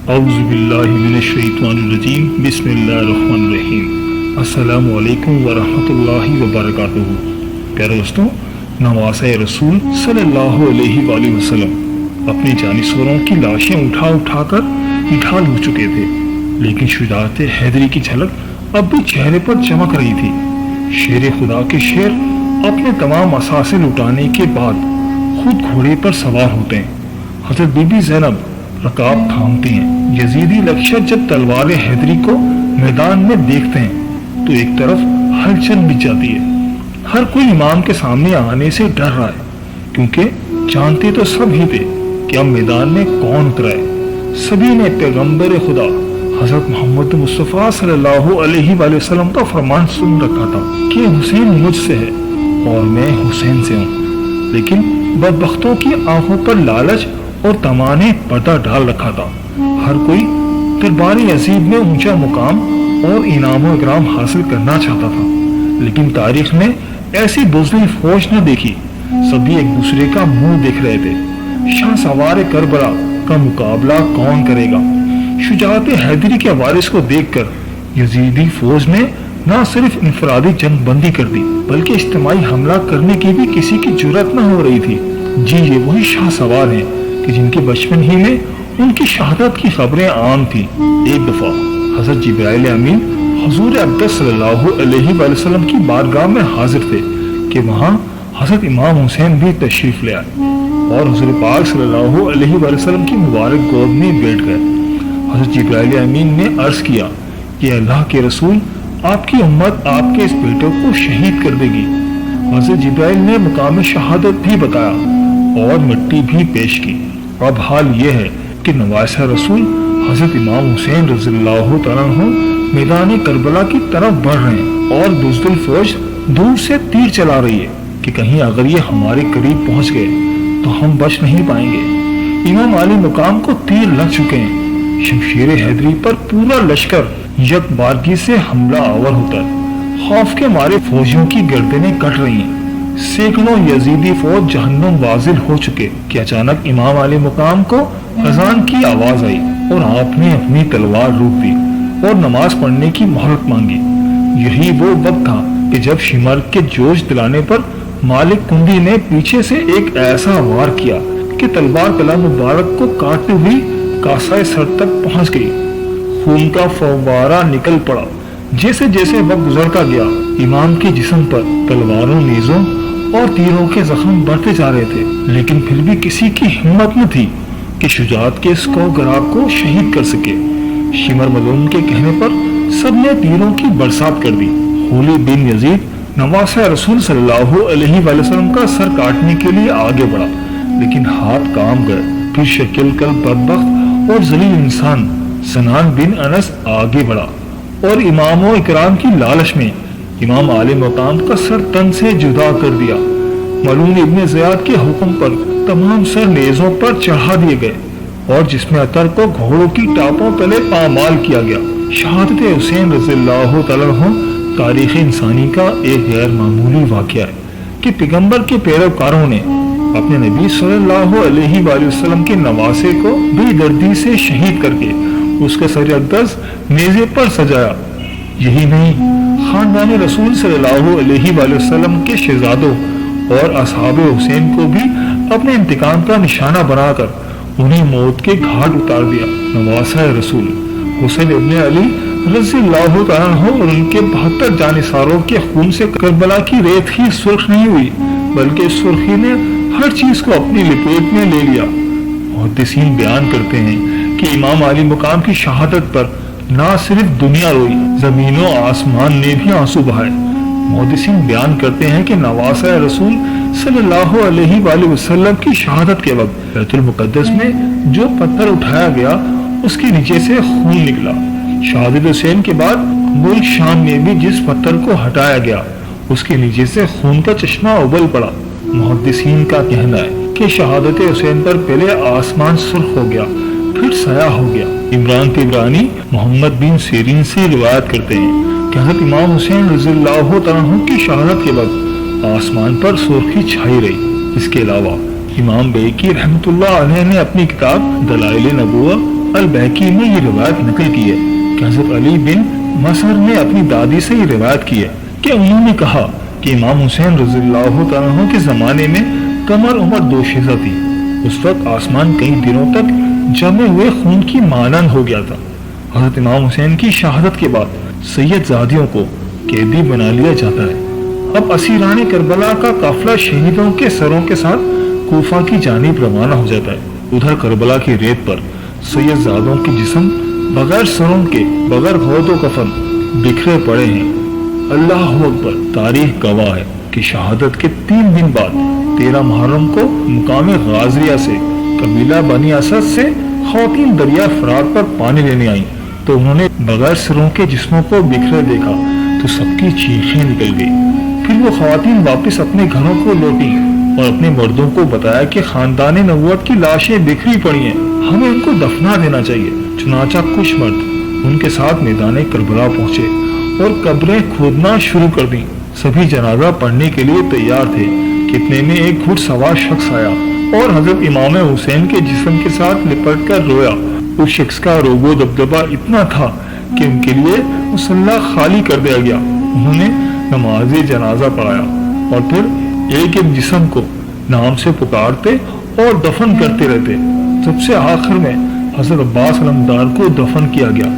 اعوذ باللہ من الشیطان الرجیم بسم اللہ الرحمن الرحیم۔ السلام علیکم ورحمۃ اللہ وبرکاتہ۔ پیارے دوستوں، نواسۂ رسول صلی اللہ علیہ وآلہ وسلم اپنی جانشوروں کی لاشیں اٹھا کر اٹھال ہو چکے تھے، لیکن شجاعت حیدری کی جھلک اب بھی چہرے پر چمک رہی تھی۔ شیر خدا کے شیر اپنے تمام اثاثے لٹانے کے بعد خود گھوڑے پر سوار ہوتے ہیں۔ حضرت بی بی زینب رکاب تھامتی ہیں۔ یزیدی لشکر جب تلوار حیدری کو میدان میں دیکھتے ہیں تو ایک طرف ہلچل مچ جاتی ہے۔ ہر کوئی امام کے سامنے آنے سے ڈر رہا ہے، کیونکہ جانتے تو سب ہی تھے کہ اب میدان میں کون اترا ہے۔ سبھی نے پیغمبر خدا حضرت محمد مصطفیٰ صلی اللہ علیہ وآلہ وسلم کا فرمان سن رکھا تھا کہ حسین مجھ سے ہے اور میں حسین سے ہوں، لیکن بدبختوں کی آنکھوں پر لالچ اور طمع نے پردہ ڈال رکھا تھا۔ ہر کوئی دربار یزید میں اونچا مقام اور انعام و اکرام حاصل کرنا چاہتا تھا، لیکن تاریخ میں ایسی بزدل فوج نہ دیکھی۔ سبھی ایک دوسرے کا منہ دیکھ رہے تھے۔ شاہ سوار کربلا کا مقابلہ کون کرے گا؟ شجاعت حیدری کے وارث کو دیکھ کر یزیدی فوج نے نہ صرف انفرادی جنگ بندی کر دی، بلکہ اجتماعی حملہ کرنے کی بھی کسی کی جرات نہ ہو رہی تھی۔ جی، یہ وہی شاہ سوار ہیں کہ جن کے بچپن ہی میں ان کی شہادت کی خبریں عام تھیں۔ ایک دفعہ حضرت جبرائیل امین حضور اقدس صلی اللہ علیہ وآلہ وسلم کی بارگاہ میں حاضر تھے کہ وہاں حضرت امام حسین بھی تشریف لے آئے اور حضور پاک صلی اللہ علیہ وآلہ وسلم کی مبارک گود میں بیٹھ گئے۔ حضرت جبرائیل امین نے عرض کیا کہ اللہ کے رسول، آپ کی امت آپ کے اس بیٹے کو شہید کر دے گی۔ حضرت جبرائیل نے مقام شہادت بھی بتایا اور مٹی بھی پیش کی۔ اب حال یہ ہے کہ نواسۂ رسول حضرت امام حسین رضی اللہ تعالیٰ عنہ میدان کربلا کی طرف بڑھ رہے ہیں اور بزدل فوج دور سے تیر چلا رہی ہے کہ کہیں اگر یہ ہمارے قریب پہنچ گئے تو ہم بچ نہیں پائیں گے۔ امام علی مقام کو تیر لگ چکے ہیں۔ شمشیر حیدری پر پورا لشکر یک بارگی سے حملہ آور ہوتا ہے۔ خوف کے مارے فوجیوں کی گردنیں کٹ رہی ہیں۔ سینکڑوں یزیدی فوج جہنم واصل ہو چکے کہ اچانک امام علی مقام کو اذان کی آواز آئی اور آپ نے اپنی تلوار روک دی اور نماز پڑھنے کی مہلت مانگی۔ یہی وہ وقت تھا کہ جب شمر کے جوش دلانے پر مالک کنڈی نے پیچھے سے ایک ایسا وار کیا کہ تلوار کلام مبارک کو کاٹتے ہوئی کاسائے سر تک پہنچ گئی۔ خون کا فوارہ نکل پڑا۔ جیسے جیسے وقت گزرتا گیا، امام کے جسم پر تلواروں، نیزوں اور تیروں کے زخم بڑھتے جا رہے تھے، لیکن پھر بھی کسی کی ہمت نہ تھی کہ شجاعت کے اس کو گراہ کو شہید کر سکے۔ شمر ملعون کے کہنے پر سب نے تیروں کی برسات کر دی۔ خولید بن یزید نواسۂ رسول صلی اللہ علیہ وآلہ وسلم کا سر کاٹنے کے لیے آگے بڑھا، لیکن ہاتھ کام گئے۔ پھر شکل کل بدبخت اور ذلیل انسان سنان بن انس آگے بڑھا اور امام و اکرام کی لالچ میں امام علی مقام کا سر تن سے جدا کر دیا۔ ملعون ابن زیاد کے حکم پر تمام سر نیزوں پر چڑھا دیے گئے اور جسم اطہر کو گھوڑوں کی ٹاپوں تلے پامال کیا گیا۔ شہادت حسین رضی اللہ تعالیٰ عنہ تاریخ انسانی کا ایک غیر معمولی واقعہ ہے کہ پیغمبر کے پیروکاروں نے اپنے نبی صلی اللہ علیہ وآلہ وسلم کے نواسے کو بے دردی سے شہید کر کے اس کا سر اقدس نیزے پر سجایا۔ یہی نہیں، خاندان رسول صلی اللہ علیہ وآلہ وسلم کے شہزادوں اور اصحاب حسین کو بھی اپنے انتقام کا نشانہ بنا کر انہیں موت کے گھاٹ اتار دیا۔ نواسۂ رسول حسین ابن علی رضی اللہ تعالیٰ عنہ اور ان کے 72 جانثاروں کے خون سے کربلا کی ریت ہی سرخ نہیں ہوئی، بلکہ سرخی نے ہر چیز کو اپنی لپیٹ میں لے لیا۔ محدثین بیان کرتے ہیں کہ امام علی مقام کی شہادت پر نہ صرف دنیا روئی، زمین و آسمان نے بھی آنسو بہائے۔ محدثین بیان کرتے ہیں کہ نواسۂ رسول صلی اللہ علیہ وآلہ وسلم کی شہادت کے وقت بیت المقدس میں جو پتھر اٹھایا گیا اس کے نیچے سے خون نکلا۔ شہادت حسین کے بعد ملک شام میں بھی جس پتھر کو ہٹایا گیا اس کے نیچے سے خون کا چشمہ ابل پڑا۔ محدثین کا کہنا ہے کہ شہادت حسین پر پہلے آسمان سرخ ہو گیا، پھر سایہ ہو گیا۔ عمران طبرانی محمد بن سیرین سے روایت کرتے ہیں کہ حضرت امام حسین رضی اللہ تعالیٰ عنہ کی شہادت کے وقت آسمان پر سرخی چھائی رہی۔ اس کے علاوہ امام بیکی رحمۃ اللہ علیہ نے اپنی کتاب دلائل نبوہ البیکی نے یہ روایت نقل کی ہے کہ حضرت علی بن مسر نے اپنی دادی سے یہ روایت کی ہے کہ انہوں نے کہا کہ امام حسین رضی اللہ تعالیٰ عنہ کے زمانے میں کمر عمر دوشیزہ تھی. اس وقت آسمان کئی دنوں تک جمے ہوئے خون کی مانند ہو گیا تھا. حضرت امام حسین کی شہادت کے بعد سید زادیوں کو قیدی بنا لیا جاتا ہے. اب اسیران کربلا کا قافلہ شہیدوں کے سروں کے ساتھ کوفہ کی جانب روانہ ہو جاتا ہے. ادھر کربلا کی ریت پر سید زادوں کے جسم بغیر سروں کے، بغیر گود و کفن بکھرے پڑے ہیں. اللہ اکبر. تاریخ گواہ ہے کہ شہادت کے 3 دن بعد 13 محرم کو مقام غازیہ سے قبیلہ بنی اسد سے خواتین دریا فرات پر پانی لینے آئیں تو انہوں نے بغیر سروں کے جسموں کو بکھرے دیکھا تو سب کی چیخیں نکل گئی. پھر وہ خواتین واپس اپنے گھروں کو لوٹی اور اپنے مردوں کو بتایا کہ خاندان نبوت کی لاشیں بکھری پڑی ہیں، ہمیں ان کو دفنا دینا چاہیے. چنانچہ کچھ مرد ان کے ساتھ میدان کربلا پہنچے اور قبریں کھودنا شروع کر دیں. سبھی جنازہ پڑھنے کے لیے تیار تھے. کتنے میں ایک گھڑ سوار شخص آیا اور حضرت امام حسین کے جسم کے ساتھ لپٹ کر رویا. اس شخص کا روب و دبدبا اتنا تھا کہ ان کے لیے مصلی خالی کر دیا گیا. انہوں نے نماز جنازہ پڑھایا اور پھر ایک ایک جسم کو نام سے پکارتے اور دفن کرتے رہتے. سب سے آخر میں حضرت عباس علمدار کو دفن کیا گیا.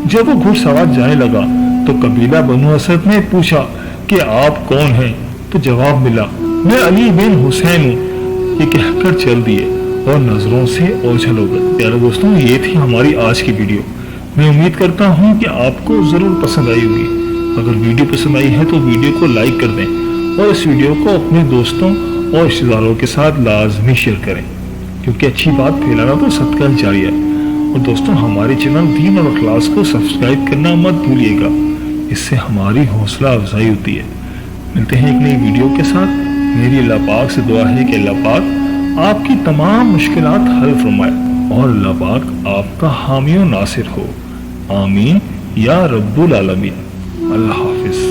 جب وہ گھڑ سوار جانے لگا تو قبیلہ بنو اسد نے پوچھا کہ آپ کون ہیں؟ تو جواب ملا، میں علی بن حسین ہوں. یہ کہہ کر چل دیے اور نظروں سے اوجھل ہو گئے. پیارے دوستوں، یہ تھی ہماری آج کی ویڈیو. میں امید کرتا ہوں کہ آپ کو ضرور پسند آئی ہوگی. اگر ویڈیو پسند آئی ہے تو ویڈیو کو لائک کر دیں اور اس ویڈیو کو اپنے دوستوں اور رشتہ داروں کے ساتھ لازمی شیئر کریں، کیونکہ اچھی بات پھیلانا تو صدقہ جاریہ ہے. اور دوستوں، ہمارے چینل دین اور اخلاص کو سبسکرائب کرنا مت بھولیے گا، اس سے ہماری حوصلہ افزائی ہوتی ہے. ملتے ہیں ایک نئی ویڈیو کے ساتھ. میری اللہ پاک سے دعا ہے کہ اللہ پاک آپ کی تمام مشکلات حل فرمائے اور اللہ پاک آپ کا حامی و ناصر ہو. آمین یا رب العالمین. اللہ حافظ.